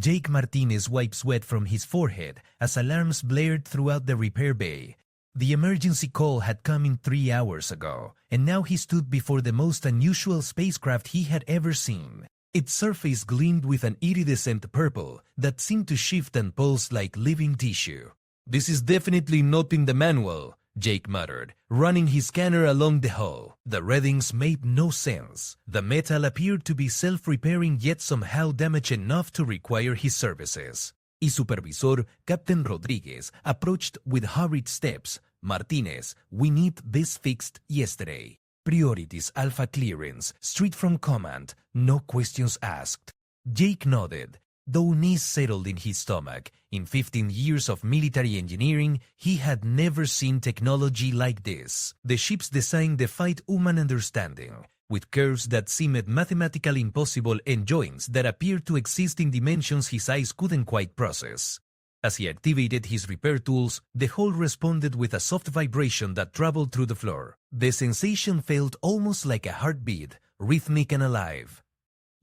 Jake Martinez wiped sweat from his forehead as alarms blared throughout the repair bay. The emergency call had come in 3 hours ago, and now he stood before the most unusual spacecraft he had ever seen. Its surface gleamed with an iridescent purple that seemed to shift and pulse like living tissue. "This is definitely not in the manual," Jake muttered, running his scanner along the hull. The readings made no sense. The metal appeared to be self-repairing, yet somehow damaged enough to require his services. Y supervisor, Captain Rodriguez, approached with hurried steps. "Martinez, we need this fixed yesterday. Priorities Alpha clearance, straight from command, no questions asked." Jake nodded, though knees settled in his stomach. In 15 years of military engineering, he had never seen technology like this. The ship's design defied human understanding, with curves that seemed mathematically impossible and joints that appeared to exist in dimensions his eyes couldn't quite process. As he activated his repair tools, the hull responded with a soft vibration that traveled through the floor. The sensation felt almost like a heartbeat, rhythmic and alive.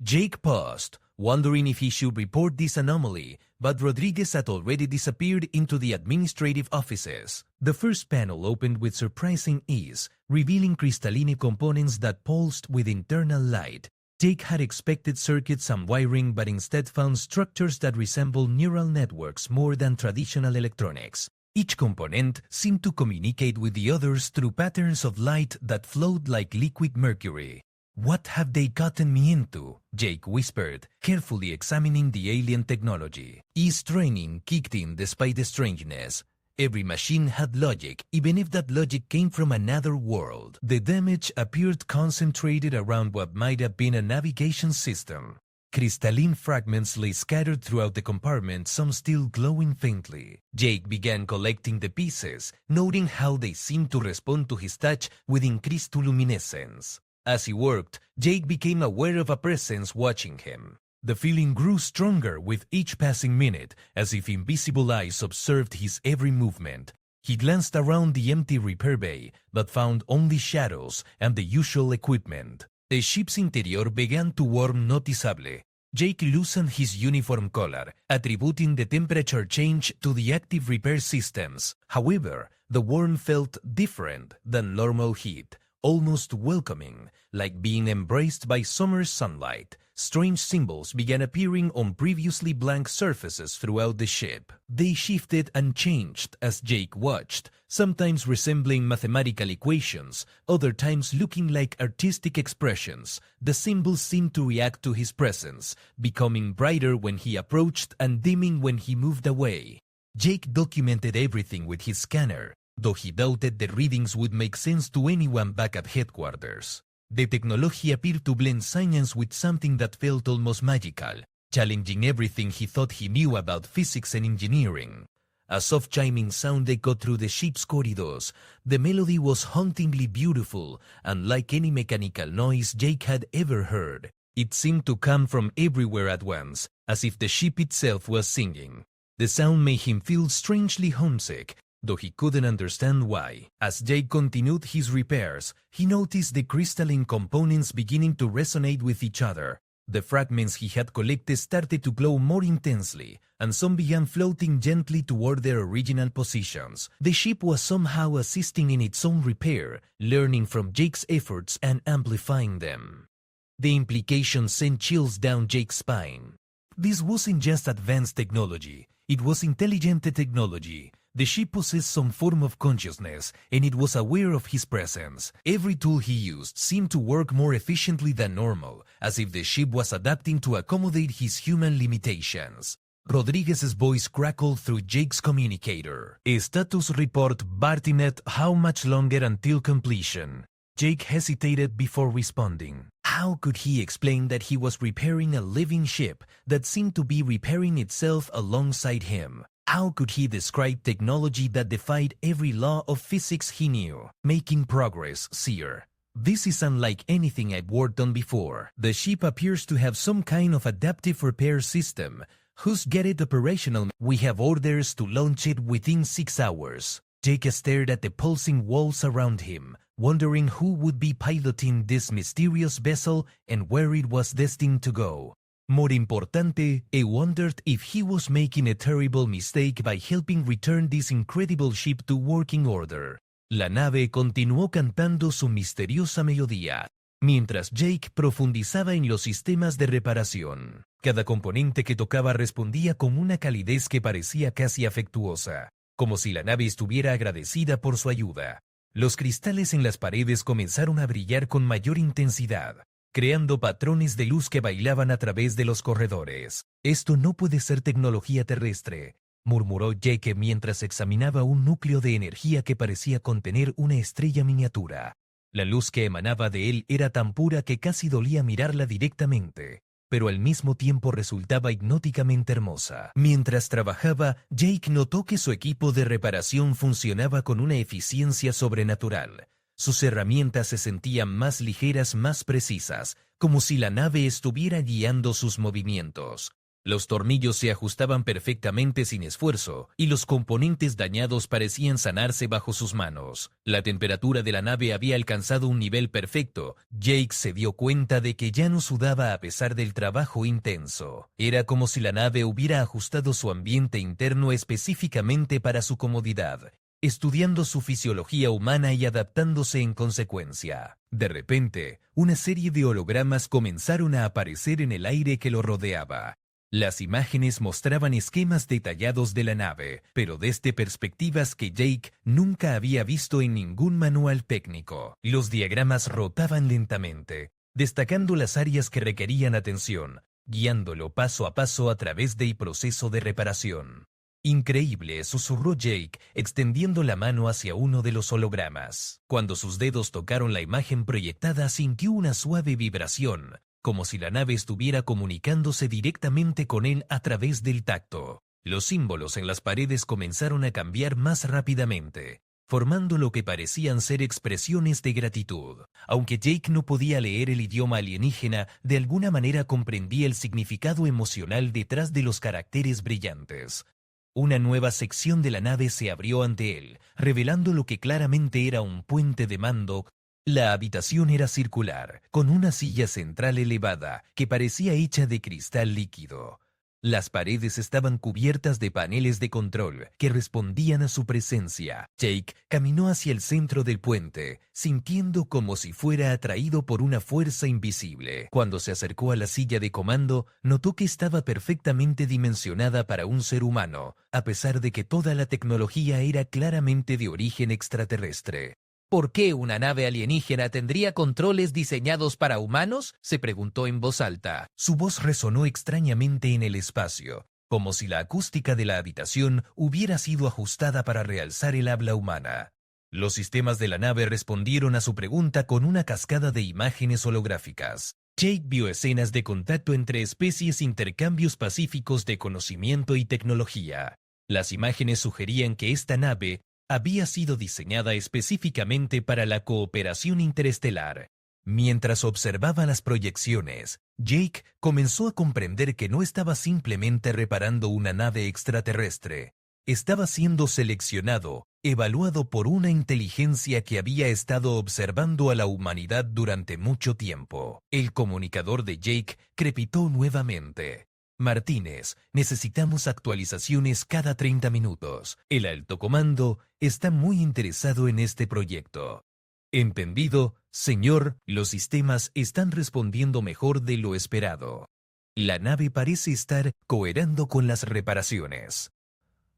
Jake paused, wondering if he should report this anomaly, but Rodriguez had already disappeared into the administrative offices. The first panel opened with surprising ease, revealing crystalline components that pulsed with internal light. Jake had expected circuits and wiring, but instead found structures that resembled neural networks more than traditional electronics. Each component seemed to communicate with the others through patterns of light that flowed like liquid mercury. "What have they gotten me into?" Jake whispered, carefully examining the alien technology. His training kicked in despite the strangeness. Every machine had logic, even if that logic came from another world. The damage appeared concentrated around what might have been a navigation system. Crystalline fragments lay scattered throughout the compartment, some still glowing faintly. Jake began collecting the pieces, noting how they seemed to respond to his touch with increased luminescence. As he worked, Jake became aware of a presence watching him. The feeling grew stronger with each passing minute, as if invisible eyes observed his every movement. He glanced around the empty repair bay, but found only shadows and the usual equipment. The ship's interior began to warm noticeably. Jake loosened his uniform collar, attributing the temperature change to the active repair systems. However, the warmth felt different than normal heat, almost welcoming, like being embraced by summer sunlight. Strange symbols began appearing on previously blank surfaces throughout the ship. They shifted and changed as Jake watched, sometimes resembling mathematical equations, other times looking like artistic expressions. The symbols seemed to react to his presence, becoming brighter when he approached and dimming when he moved away. Jake documented everything with his scanner, though he doubted the readings would make sense to anyone back at headquarters. The technology appeared to blend science with something that felt almost magical, challenging everything he thought he knew about physics and engineering. A soft chiming sound echoed through the ship's corridors. The melody was hauntingly beautiful, unlike any mechanical noise Jake had ever heard. It seemed to come from everywhere at once, as if the ship itself was singing. The sound made him feel strangely homesick, though he couldn't understand why. As Jake continued his repairs, he noticed the crystalline components beginning to resonate with each other. The fragments he had collected started to glow more intensely, and some began floating gently toward their original positions. The ship was somehow assisting in its own repair, learning from Jake's efforts and amplifying them. The implication sent chills down Jake's spine. This wasn't just advanced technology, it was intelligent technology. The ship possessed some form of consciousness, and it was aware of his presence. Every tool he used seemed to work more efficiently than normal, as if the ship was adapting to accommodate his human limitations. Rodriguez's voice crackled through Jake's communicator. A status report, Bartinet, how much longer until completion? Jake hesitated before responding. How could he explain that he was repairing a living ship that seemed to be repairing itself alongside him? How could he describe technology that defied every law of physics he knew? Making progress, sir. This is unlike anything I've worked on before. The ship appears to have some kind of adaptive repair system. Who's get it operational? We have orders to launch it within 6 hours. Jake stared at the pulsing walls around him, wondering who would be piloting this mysterious vessel and where it was destined to go. More importante, he wondered if he was making a terrible mistake by helping return this incredible ship to working order. La nave continuó cantando su misteriosa melodía, mientras Jake profundizaba en los sistemas de reparación. Cada componente que tocaba respondía con una calidez que parecía casi afectuosa, como si la nave estuviera agradecida por su ayuda. Los cristales en las paredes comenzaron a brillar con mayor intensidad, creando patrones de luz que bailaban a través de los corredores. «Esto no puede ser tecnología terrestre», murmuró Jake mientras examinaba un núcleo de energía que parecía contener una estrella miniatura. La luz que emanaba de él era tan pura que casi dolía mirarla directamente, pero al mismo tiempo resultaba hipnóticamente hermosa. Mientras trabajaba, Jake notó que su equipo de reparación funcionaba con una eficiencia sobrenatural. Sus herramientas se sentían más ligeras, más precisas, como si la nave estuviera guiando sus movimientos. Los tornillos se ajustaban perfectamente sin esfuerzo, y los componentes dañados parecían sanarse bajo sus manos. La temperatura de la nave había alcanzado un nivel perfecto. Jake se dio cuenta de que ya no sudaba a pesar del trabajo intenso. Era como si la nave hubiera ajustado su ambiente interno específicamente para su comodidad, estudiando su fisiología humana y adaptándose en consecuencia. De repente, una serie de hologramas comenzaron a aparecer en el aire que lo rodeaba. Las imágenes mostraban esquemas detallados de la nave, pero desde perspectivas que Jake nunca había visto en ningún manual técnico. Los diagramas rotaban lentamente, destacando las áreas que requerían atención, guiándolo paso a paso a través del proceso de reparación. «Increíble», susurró Jake, extendiendo la mano hacia uno de los hologramas. Cuando sus dedos tocaron la imagen proyectada, sintió una suave vibración, como si la nave estuviera comunicándose directamente con él a través del tacto. Los símbolos en las paredes comenzaron a cambiar más rápidamente, formando lo que parecían ser expresiones de gratitud. Aunque Jake no podía leer el idioma alienígena, de alguna manera comprendía el significado emocional detrás de los caracteres brillantes. Una nueva sección de la nave se abrió ante él, revelando lo que claramente era un puente de mando. La habitación era circular, con una silla central elevada que parecía hecha de cristal líquido. Las paredes estaban cubiertas de paneles de control que respondían a su presencia. Jake caminó hacia el centro del puente, sintiendo como si fuera atraído por una fuerza invisible. Cuando se acercó a la silla de comando, notó que estaba perfectamente dimensionada para un ser humano, a pesar de que toda la tecnología era claramente de origen extraterrestre. ¿Por qué una nave alienígena tendría controles diseñados para humanos?, se preguntó en voz alta. Su voz resonó extrañamente en el espacio, como si la acústica de la habitación hubiera sido ajustada para realzar el habla humana. Los sistemas de la nave respondieron a su pregunta con una cascada de imágenes holográficas. Jake vio escenas de contacto entre especies, intercambios pacíficos de conocimiento y tecnología. Las imágenes sugerían que esta nave había sido diseñada específicamente para la cooperación interestelar. Mientras observaba las proyecciones, Jake comenzó a comprender que no estaba simplemente reparando una nave extraterrestre. Estaba siendo seleccionado, evaluado por una inteligencia que había estado observando a la humanidad durante mucho tiempo. El comunicador de Jake crepitó nuevamente. «Martínez, necesitamos actualizaciones cada 30 minutos. El alto comando está muy interesado en este proyecto». «Entendido, señor, los sistemas están respondiendo mejor de lo esperado. La nave parece estar cooperando con las reparaciones».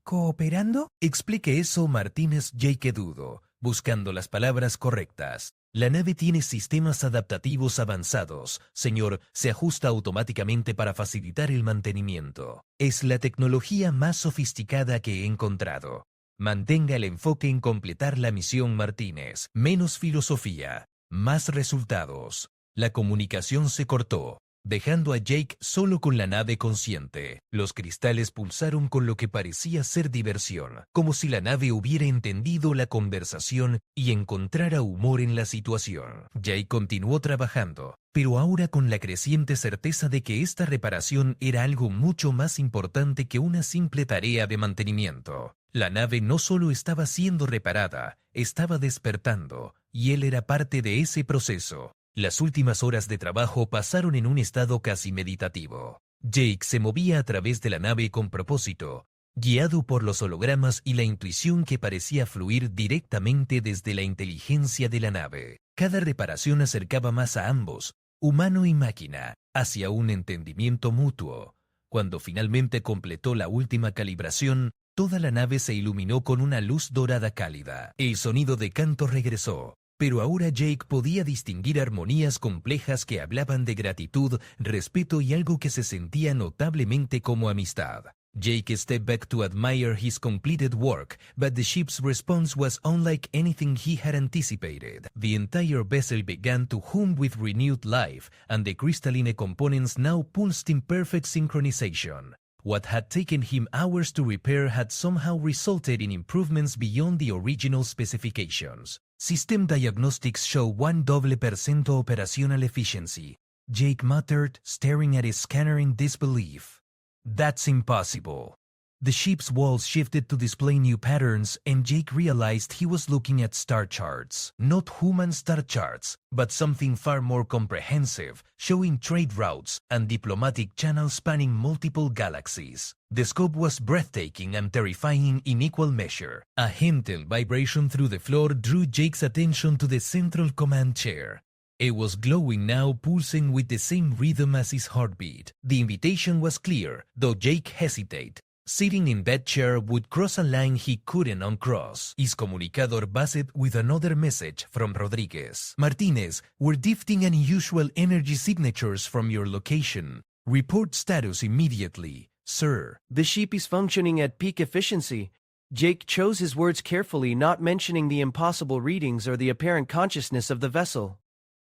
¿Cooperando? Explique eso, Martínez. Jake dudó, buscando las palabras correctas. «La nave tiene sistemas adaptativos avanzados, señor, se ajusta automáticamente para facilitar el mantenimiento. Es la tecnología más sofisticada que he encontrado. Mantenga el enfoque en completar la misión, Martínez. Menos filosofía, más resultados». La comunicación se cortó, dejando a Jake solo con la nave consciente. Los cristales pulsaron con lo que parecía ser diversión, como si la nave hubiera entendido la conversación y encontrara humor en la situación. Jake continuó trabajando, pero ahora con la creciente certeza de que esta reparación era algo mucho más importante que una simple tarea de mantenimiento. La nave no solo estaba siendo reparada, estaba despertando, y él era parte de ese proceso. Las últimas horas de trabajo pasaron en un estado casi meditativo. Jake se movía a través de la nave con propósito, guiado por los hologramas y la intuición que parecía fluir directamente desde la inteligencia de la nave. Cada reparación acercaba más a ambos, humano y máquina, hacia un entendimiento mutuo. Cuando finalmente completó la última calibración, toda la nave se iluminó con una luz dorada cálida. El sonido de canto regresó, pero ahora Jake podía distinguir armonías complejas que hablaban de gratitud, respeto y algo que se sentía notablemente como amistad. Jake stepped back to admire his completed work, but the ship's response was unlike anything he had anticipated. The entire vessel began to hum with renewed life, and the crystalline components now pulsed in perfect synchronization. What had taken him hours to repair had somehow resulted in improvements beyond the original specifications. System diagnostics show 1% operational efficiency. Jake muttered, staring at his scanner in disbelief. That's impossible. The ship's walls shifted to display new patterns, and Jake realized he was looking at star charts. Not human star charts, but something far more comprehensive, showing trade routes and diplomatic channels spanning multiple galaxies. The scope was breathtaking and terrifying in equal measure. A gentle vibration through the floor drew Jake's attention to the central command chair. It was glowing now, pulsing with the same rhythm as his heartbeat. The invitation was clear, though Jake hesitated. Sitting in that chair would cross a line he couldn't uncross. His comunicador buzzed with another message from Rodriguez. Martinez, we're detecting unusual energy signatures from your location. Report status immediately, sir. The ship is functioning at peak efficiency. Jake chose his words carefully, not mentioning the impossible readings or the apparent consciousness of the vessel.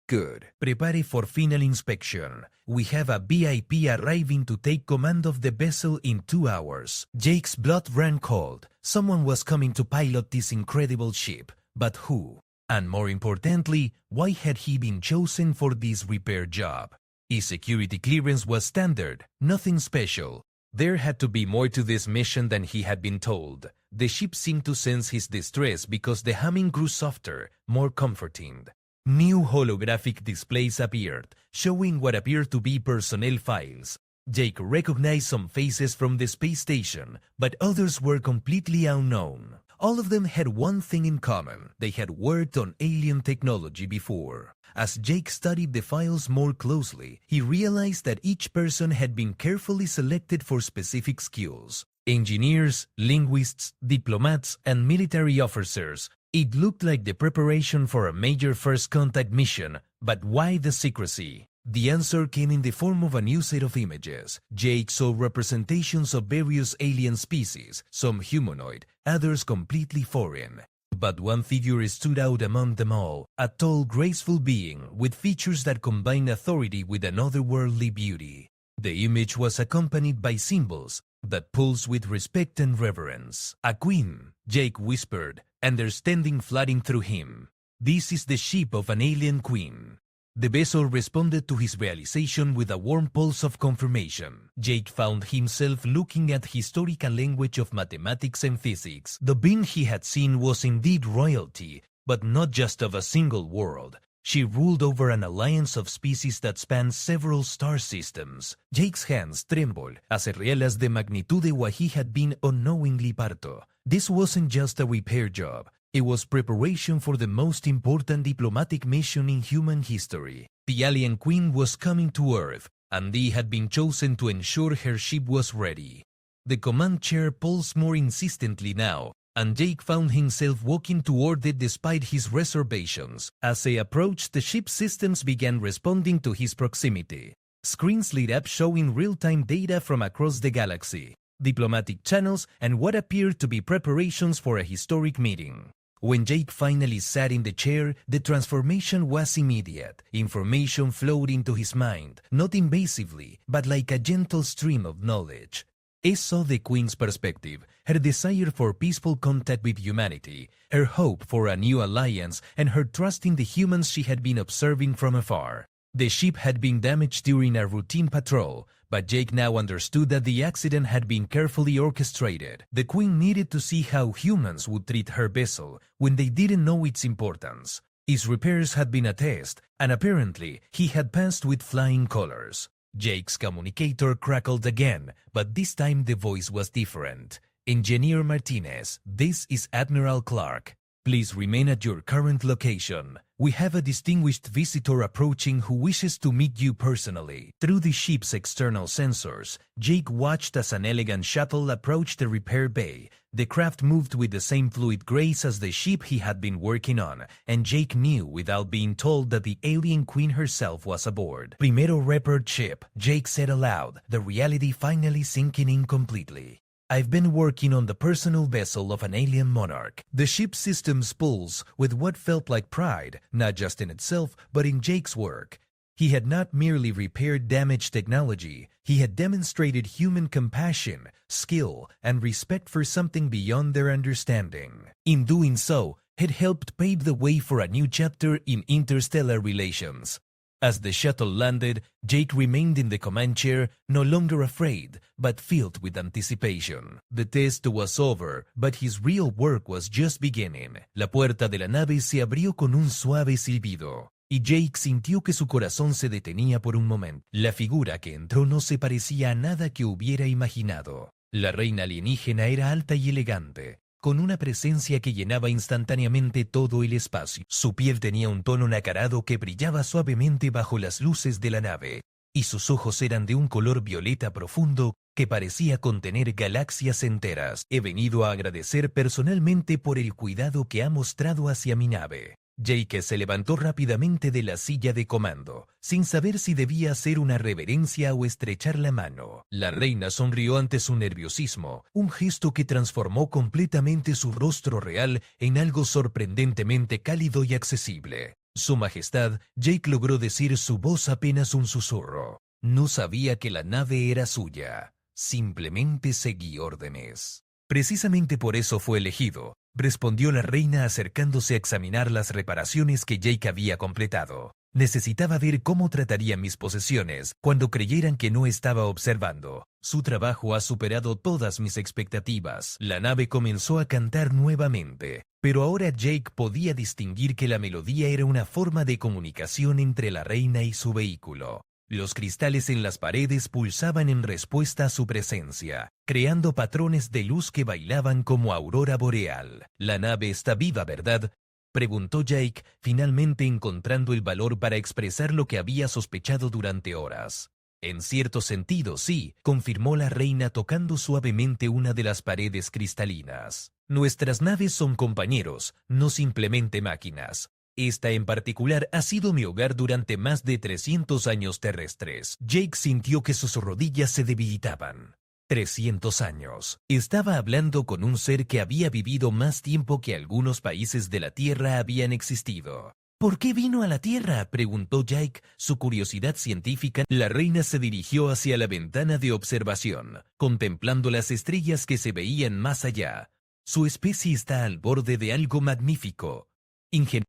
Good. Prepare for final inspection. We have a VIP arriving to take command of the vessel in 2 hours. Jake's blood ran cold. Someone was coming to pilot this incredible ship. But who? And more importantly, why had he been chosen for this repair job? His security clearance was standard, nothing special. There had to be more to this mission than he had been told. The ship seemed to sense his distress because the humming grew softer, more comforting. New holographic displays appeared, showing what appeared to be personnel files. Jake recognized some faces from the space station, but others were completely unknown. All of them had one thing in common: they had worked on alien technology before. As Jake studied the files more closely, he realized that each person had been carefully selected for specific skills. Engineers, linguists, diplomats, and military officers. It looked like the preparation for a major first contact mission, but why the secrecy? The answer came in the form of a new set of images. Jake saw representations of various alien species, some humanoid, others completely foreign. But one figure stood out among them all, a tall, graceful being with features that combined authority with an otherworldly beauty. The image was accompanied by symbols that pulsed with respect and reverence. A queen, Jake whispered, understanding flooding through him. This is the ship of an alien queen. The vessel responded to his realization with a warm pulse of confirmation. Jake found himself looking at historical language of mathematics and physics. The being he had seen was indeed royalty, but not just of a single world. She ruled over an alliance of species that spanned several star systems. Jake's hands trembled as he realized the magnitude of what he had been unknowingly part of. This wasn't just a repair job. It was preparation for the most important diplomatic mission in human history. The alien queen was coming to Earth, and they had been chosen to ensure her ship was ready. The command chair pulsed more insistently now, and Jake found himself walking toward it despite his reservations. As they approached, the ship's systems began responding to his proximity. Screens lit up showing real-time data from across the galaxy, diplomatic channels, and what appeared to be preparations for a historic meeting. When Jake finally sat in the chair, the transformation was immediate. Information flowed into his mind, not invasively, but like a gentle stream of knowledge. He saw the Queen's perspective, her desire for peaceful contact with humanity, her hope for a new alliance, and her trust in the humans she had been observing from afar. The ship had been damaged during a routine patrol, but Jake now understood that the accident had been carefully orchestrated. The Queen needed to see how humans would treat her vessel when they didn't know its importance. His repairs had been a test, and apparently he had passed with flying colors. Jake's communicator crackled again, but this time the voice was different. Engineer Martinez, this is Admiral Clark. Please remain at your current location. We have a distinguished visitor approaching who wishes to meet you personally. Through the ship's external sensors, Jake watched as an elegant shuttle approached the repair bay. The craft moved with the same fluid grace as the ship he had been working on, and Jake knew without being told that the alien queen herself was aboard. Primero repaired ship, Jake said aloud, the reality finally sinking in completely. I've been working on the personal vessel of an alien monarch. The ship's systems pulse with what felt like pride, not just in itself, but in Jake's work. He had not merely repaired damaged technology, he had demonstrated human compassion, skill, and respect for something beyond their understanding. In doing so, it helped pave the way for a new chapter in interstellar relations. As the shuttle landed, Jake remained in the command chair, no longer afraid, but filled with anticipation. The test was over, but his real work was just beginning. La puerta de la nave se abrió con un suave silbido, y Jake sintió que su corazón se detenía por un momento. La figura que entró no se parecía a nada que hubiera imaginado. La reina alienígena era alta y elegante, con una presencia que llenaba instantáneamente todo el espacio. Su piel tenía un tono nacarado que brillaba suavemente bajo las luces de la nave, y sus ojos eran de un color violeta profundo que parecía contener galaxias enteras. He venido a agradecer personalmente por el cuidado que ha mostrado hacia mi nave. Jake se levantó rápidamente de la silla de comando, sin saber si debía hacer una reverencia o estrechar la mano. La reina sonrió ante su nerviosismo, un gesto que transformó completamente su rostro real en algo sorprendentemente cálido y accesible. Su Majestad, Jake logró decir su voz apenas un susurro. No sabía que la nave era suya, simplemente seguí órdenes. Precisamente por eso fue elegido, respondió la reina acercándose a examinar las reparaciones que Jake había completado. Necesitaba ver cómo trataría mis posesiones cuando creyeran que no estaba observando. Su trabajo ha superado todas mis expectativas. La nave comenzó a cantar nuevamente, pero ahora Jake podía distinguir que la melodía era una forma de comunicación entre la reina y su vehículo. Los cristales en las paredes pulsaban en respuesta a su presencia, creando patrones de luz que bailaban como aurora boreal. «La nave está viva, ¿verdad?», preguntó Jake, finalmente encontrando el valor para expresar lo que había sospechado durante horas. «En cierto sentido, sí», confirmó la reina tocando suavemente una de las paredes cristalinas. «Nuestras naves son compañeros, no simplemente máquinas. Esta en particular ha sido mi hogar durante más de 300 años terrestres». Jake sintió que sus rodillas se debilitaban. 300 años. Estaba hablando con un ser que había vivido más tiempo que algunos países de la Tierra habían existido. «¿Por qué vino a la Tierra?», preguntó Jake, su curiosidad científica. La reina se dirigió hacia la ventana de observación, contemplando las estrellas que se veían más allá. «Su especie está al borde de algo magnífico.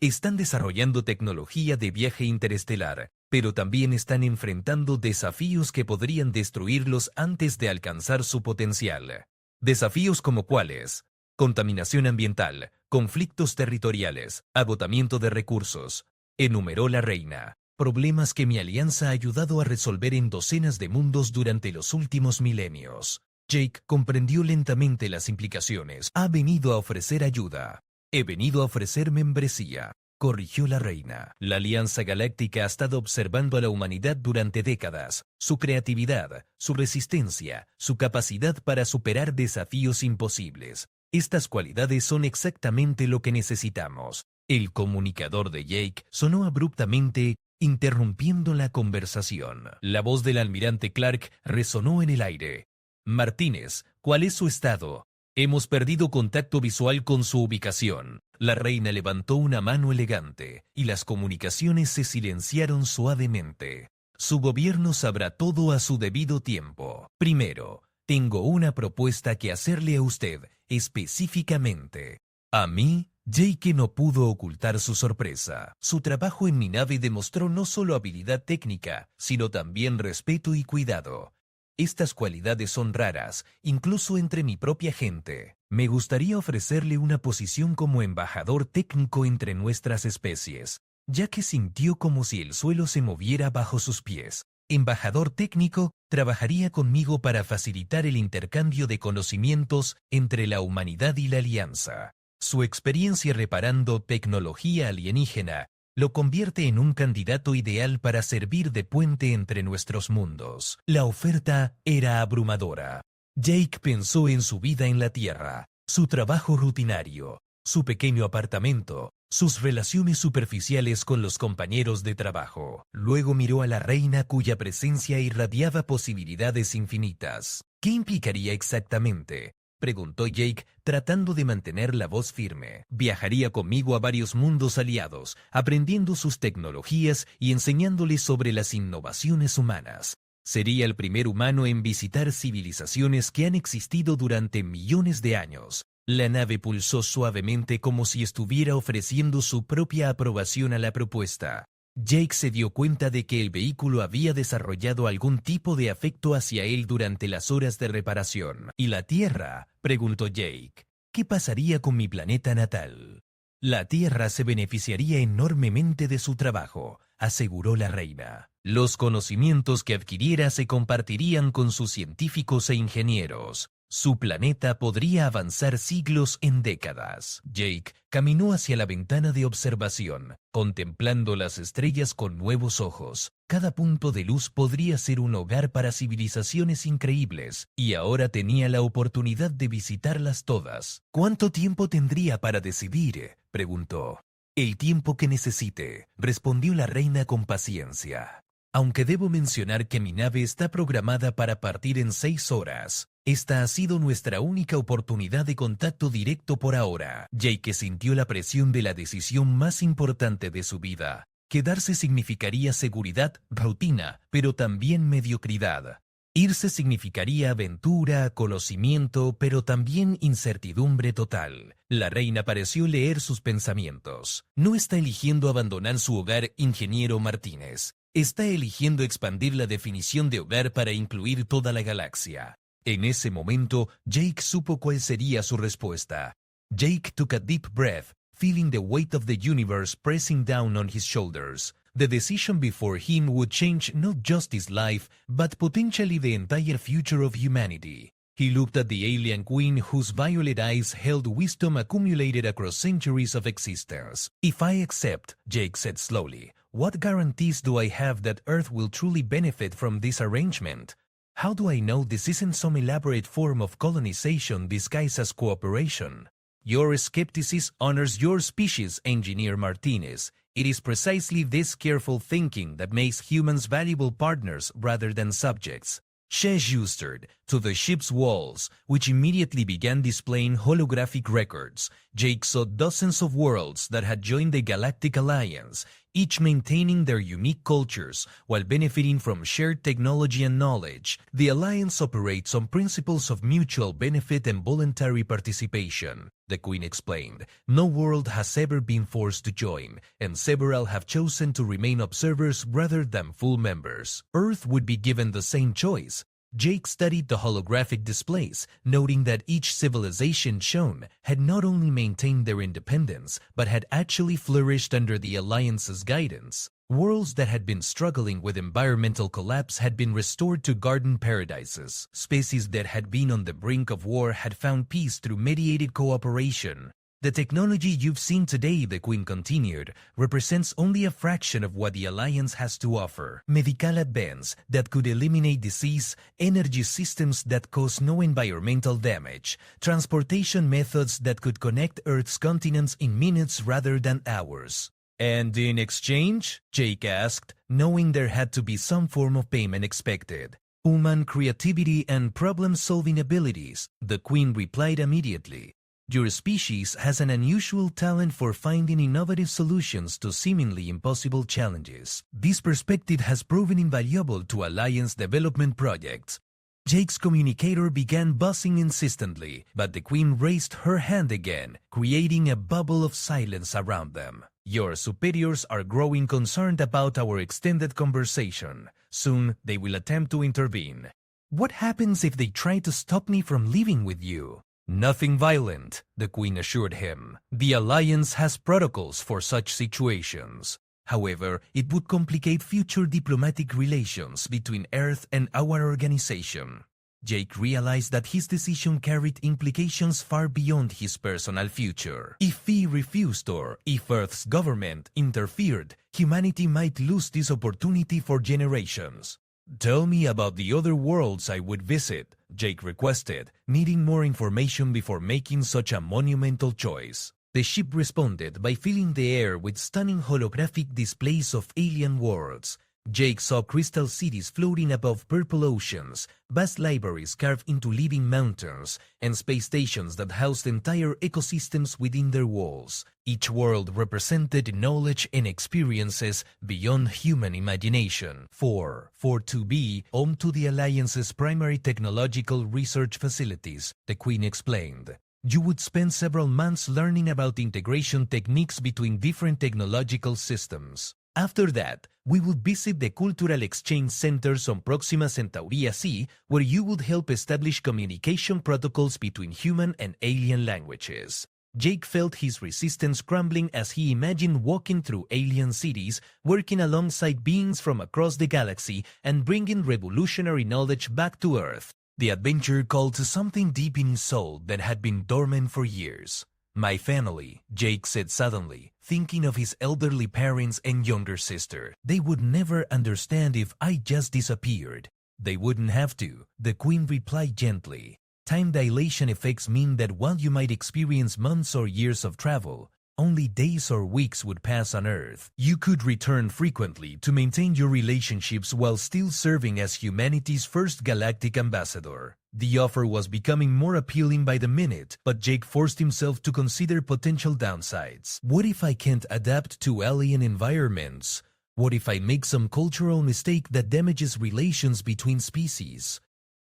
Están desarrollando tecnología de viaje interestelar, pero también están enfrentando desafíos que podrían destruirlos antes de alcanzar su potencial. Desafíos como cuáles: contaminación ambiental, conflictos territoriales, agotamiento de recursos», enumeró la reina. «Problemas que mi alianza ha ayudado a resolver en docenas de mundos durante los últimos milenios». Jake comprendió lentamente las implicaciones. «Ha venido a ofrecer ayuda». «He venido a ofrecer membresía», corrigió la reina. «La Alianza Galáctica ha estado observando a la humanidad durante décadas, su creatividad, su resistencia, su capacidad para superar desafíos imposibles. Estas cualidades son exactamente lo que necesitamos». El comunicador de Jake sonó abruptamente, interrumpiendo la conversación. La voz del almirante Clark resonó en el aire. «Martínez, ¿cuál es su estado? Hemos perdido contacto visual con su ubicación». La reina levantó una mano elegante, y las comunicaciones se silenciaron suavemente. «Su gobierno sabrá todo a su debido tiempo. Primero, tengo una propuesta que hacerle a usted, específicamente». ¿A mí? Jake no pudo ocultar su sorpresa. Su trabajo en mi nave demostró no solo habilidad técnica, sino también respeto y cuidado. Estas cualidades son raras, incluso entre mi propia gente. Me gustaría ofrecerle una posición como embajador técnico entre nuestras especies, ya que sintió como si el suelo se moviera bajo sus pies. Embajador técnico, trabajaría conmigo para facilitar el intercambio de conocimientos entre la humanidad y la Alianza. Su experiencia reparando tecnología alienígena lo convierte en un candidato ideal para servir de puente entre nuestros mundos. La oferta era abrumadora. Jake pensó en su vida en la Tierra, su trabajo rutinario, su pequeño apartamento, sus relaciones superficiales con los compañeros de trabajo. Luego miró a la reina cuya presencia irradiaba posibilidades infinitas. ¿Qué implicaría exactamente?, preguntó Jake, tratando de mantener la voz firme. Viajaría conmigo a varios mundos aliados, aprendiendo sus tecnologías y enseñándoles sobre las innovaciones humanas. Sería el primer humano en visitar civilizaciones que han existido durante millones de años. La nave pulsó suavemente como si estuviera ofreciendo su propia aprobación a la propuesta. Jake se dio cuenta de que el vehículo había desarrollado algún tipo de afecto hacia él durante las horas de reparación. ¿Y la Tierra?, preguntó Jake. ¿Qué pasaría con mi planeta natal? La Tierra se beneficiaría enormemente de su trabajo, aseguró la reina. Los conocimientos que adquiriera se compartirían con sus científicos e ingenieros. Su planeta podría avanzar siglos en décadas. Jake caminó hacia la ventana de observación, contemplando las estrellas con nuevos ojos. Cada punto de luz podría ser un hogar para civilizaciones increíbles, y ahora tenía la oportunidad de visitarlas todas. ¿Cuánto tiempo tendría para decidir?, preguntó. El tiempo que necesite, respondió la reina con paciencia. Aunque debo mencionar que mi nave está programada para partir en 6 horas, esta ha sido nuestra única oportunidad de contacto directo por ahora. Jake sintió la presión de la decisión más importante de su vida. Quedarse significaría seguridad, rutina, pero también mediocridad. Irse significaría aventura, conocimiento, pero también incertidumbre total. La reina pareció leer sus pensamientos. No está eligiendo abandonar su hogar, ingeniero Martínez. Está eligiendo expandir la definición de hogar para incluir toda la galaxia. En ese momento, Jake supo cuál sería su respuesta. Jake took a deep breath, feeling the weight of the universe pressing down on his shoulders. The decision before him would change not just his life, but potentially the entire future of humanity. He looked at the alien queen whose violet eyes held wisdom accumulated across centuries of existence. If I accept, Jake said slowly, what guarantees do I have that Earth will truly benefit from this arrangement? How do I know this isn't some elaborate form of colonization disguised as cooperation? Your skepticism honors your species, Engineer Martinez. It is precisely this careful thinking that makes humans valuable partners rather than subjects. She gestured to the ship's walls, which immediately began displaying holographic records. Jake saw dozens of worlds that had joined the Galactic Alliance, each maintaining their unique cultures while benefiting from shared technology and knowledge. The Alliance operates on principles of mutual benefit and voluntary participation, the Queen explained. No world has ever been forced to join, and several have chosen to remain observers rather than full members. Earth would be given the same choice. Jake studied the holographic displays, noting that each civilization shown had not only maintained their independence, but had actually flourished under the Alliance's guidance. Worlds that had been struggling with environmental collapse had been restored to garden paradises. Species that had been on the brink of war had found peace through mediated cooperation. The technology you've seen today, the Queen continued, represents only a fraction of what the Alliance has to offer. Medical advance that could eliminate disease, energy systems that cause no environmental damage, transportation methods that could connect Earth's continents in minutes rather than hours. And in exchange? Jake asked, knowing there had to be some form of payment expected. Human creativity and problem-solving abilities, the Queen replied immediately. Your species has an unusual talent for finding innovative solutions to seemingly impossible challenges. This perspective has proven invaluable to Alliance development projects. Jake's communicator began buzzing insistently, but the Queen raised her hand again, creating a bubble of silence around them. Your superiors are growing concerned about our extended conversation. Soon they will attempt to intervene. What happens if they try to stop me from living with you? Nothing violent, the Queen assured him. The Alliance has protocols for such situations. However, it would complicate future diplomatic relations between Earth and our organization. Jake realized that his decision carried implications far beyond his personal future. If he refused or if Earth's government interfered, humanity might lose this opportunity for generations. "Tell me about the other worlds I would visit," Jake requested, needing more information before making such a monumental choice. The ship responded by filling the air with stunning holographic displays of alien worlds. Jake saw crystal cities floating above purple oceans, vast libraries carved into living mountains, and space stations that housed entire ecosystems within their walls. Each world represented knowledge and experiences beyond human imagination. 4. For to be home to the Alliance's primary technological research facilities, the Queen explained. You would spend several months learning about integration techniques between different technological systems. After that, we would visit the cultural exchange centers on Proxima Centauri C, where you would help establish communication protocols between human and alien languages. Jake felt his resistance crumbling as he imagined walking through alien cities, working alongside beings from across the galaxy, and bringing revolutionary knowledge back to Earth. The adventure called to something deep in his soul that had been dormant for years. "My family," Jake said suddenly, thinking of his elderly parents and younger sister. "They would never understand if I just disappeared." "They wouldn't have to," the Queen replied gently. "Time dilation effects mean that while you might experience months or years of travel, only days or weeks would pass on Earth. You could return frequently to maintain your relationships while still serving as humanity's first galactic ambassador." The offer was becoming more appealing by the minute, but Jake forced himself to consider potential downsides. What if I can't adapt to alien environments? What if I make some cultural mistake that damages relations between species?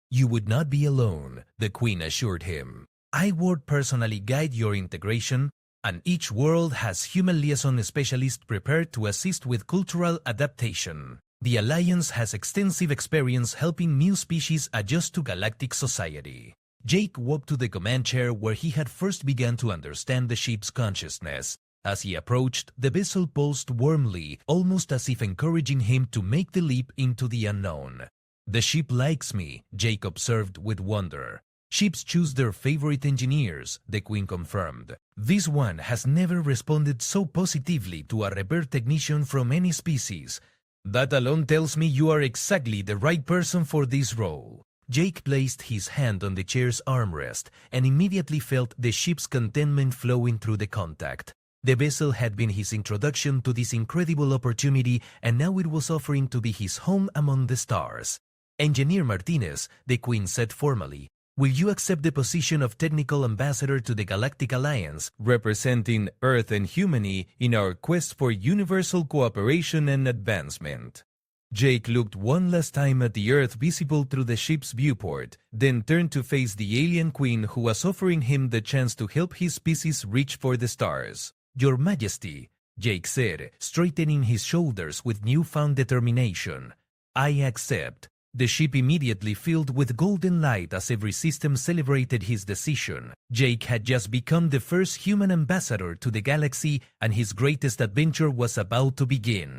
"You would not be alone," the Queen assured him. "I would personally guide your integration, and each world has human liaison specialists prepared to assist with cultural adaptation. The Alliance has extensive experience helping new species adjust to galactic society." Jake walked to the command chair where he had first begun to understand the ship's consciousness. As he approached, the vessel pulsed warmly, almost as if encouraging him to make the leap into the unknown. "The ship likes me," Jake observed with wonder. "Ships choose their favorite engineers," the Queen confirmed. "This one has never responded so positively to a repair technician from any species. That alone tells me you are exactly the right person for this role." Jake placed his hand on the chair's armrest and immediately felt the ship's contentment flowing through the contact. The vessel had been his introduction to this incredible opportunity, and now it was offering to be his home among the stars. "Engineer Martinez," the Queen said formally, "will you accept the position of Technical Ambassador to the Galactic Alliance, representing Earth and humanity in our quest for universal cooperation and advancement?" Jake looked one last time at the Earth visible through the ship's viewport, then turned to face the alien Queen who was offering him the chance to help his species reach for the stars. "Your Majesty," Jake said, straightening his shoulders with newfound determination, "I accept." The ship immediately filled with golden light as every system celebrated his decision. Jake had just become the first human ambassador to the galaxy, and his greatest adventure was about to begin.